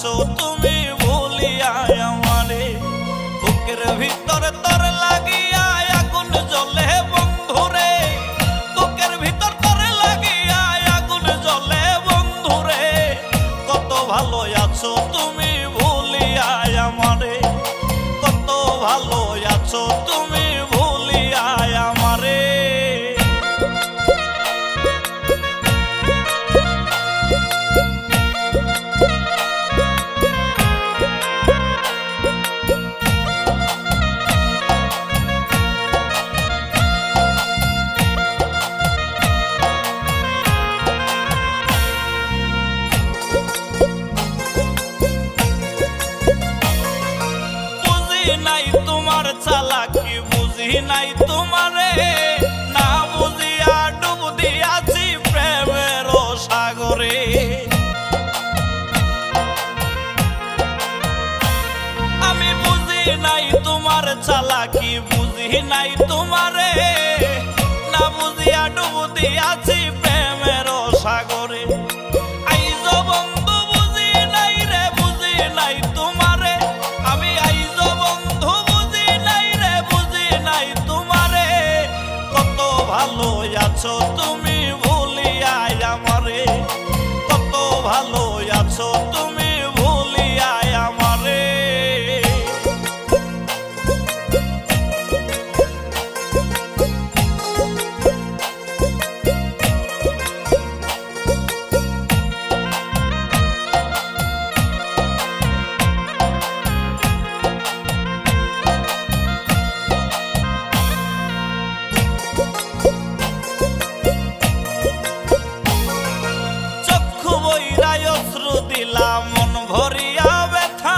আছো তুমি ভুলিয়া আমারে। বুকের ভিতরে তোর লাগিয়া আগুন জ্বলে বন্ধুরে, বুকের ভিতর তোর লাগিয়া আগুন জ্বলে বন্ধুরে। কত ভালো আছো তুমি ভুলিয়া আমারে, কত ভালো আছো তুমি ভুলিয়া আমারে। নাই তোমার চালাকি বুঝি নাই তোমারে, না বুঝিয়া ডুব দিয়াছি প্রেমের সাগরে। আমি বুঝি নাই তোমার চালাকি বুঝি নাই তোমারে, না বুঝিয়া ডুব দিয়াছি প্রেমের সাগরে। আইজ বন্ধু বুঝি নাই রে বুঝি নাই তোমারে, আমি আইজ বন্ধু বুঝি নাই রে বুঝি নাই তোমারে। কত ভালো আছো তুমি ভুলিয়া আমারে, কত ভালো আছো তুমি ভুলিয়া আমারে। দিলাম মন ভরিয়া ব্যথা,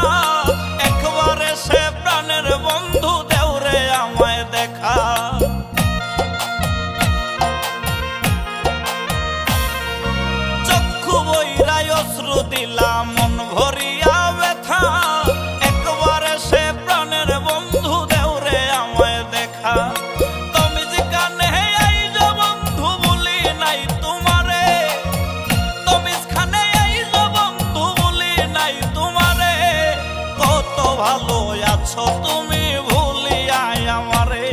একবারে সে প্রাণের বন্ধু দেওরে আমায় দেখা। চক্ষু বইরাই অশ্রু দিলাম মন ভরিয়া ব্যথা, একবারে সে প্রাণের বন্ধু দেওরে আমায় দেখা। তুমি যে কানে আইজ বন্ধু বলি নাই তোমারে, তুমি খানে ভালো আছো তুমি ভুলিয়া আমারে,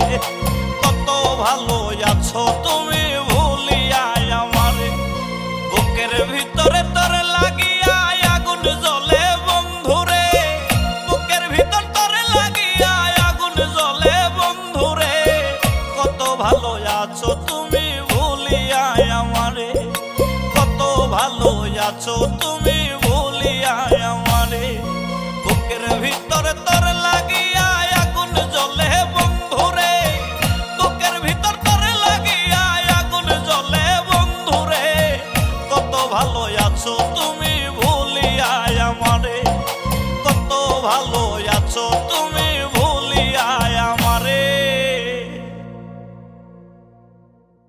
কত ভালো আছো তুমি ভুলিয়া আমারে। বুকের ভিতরে তোর লাগিয়া আগুন জ্বলে বন্ধুরে, বুকের ভিতর তোর লাগিয়া আগুন জ্বলে বন্ধুরে। কত ভালো আছো তুমি ভুলিয়া আমারে, কত ভালো আছো তুমি ভুলিয়া আমারে। বুকের ভিতরে তোর লাগিয়া আগুন জ্বলে বন্ধুরে, বুকের ভিতর তোর লাগিয়া আগুন জ্বলে বন্ধুরে। কত ভালো আছো তুমি ভুলিয়া আমারে, কত ভালো আছো তুমি।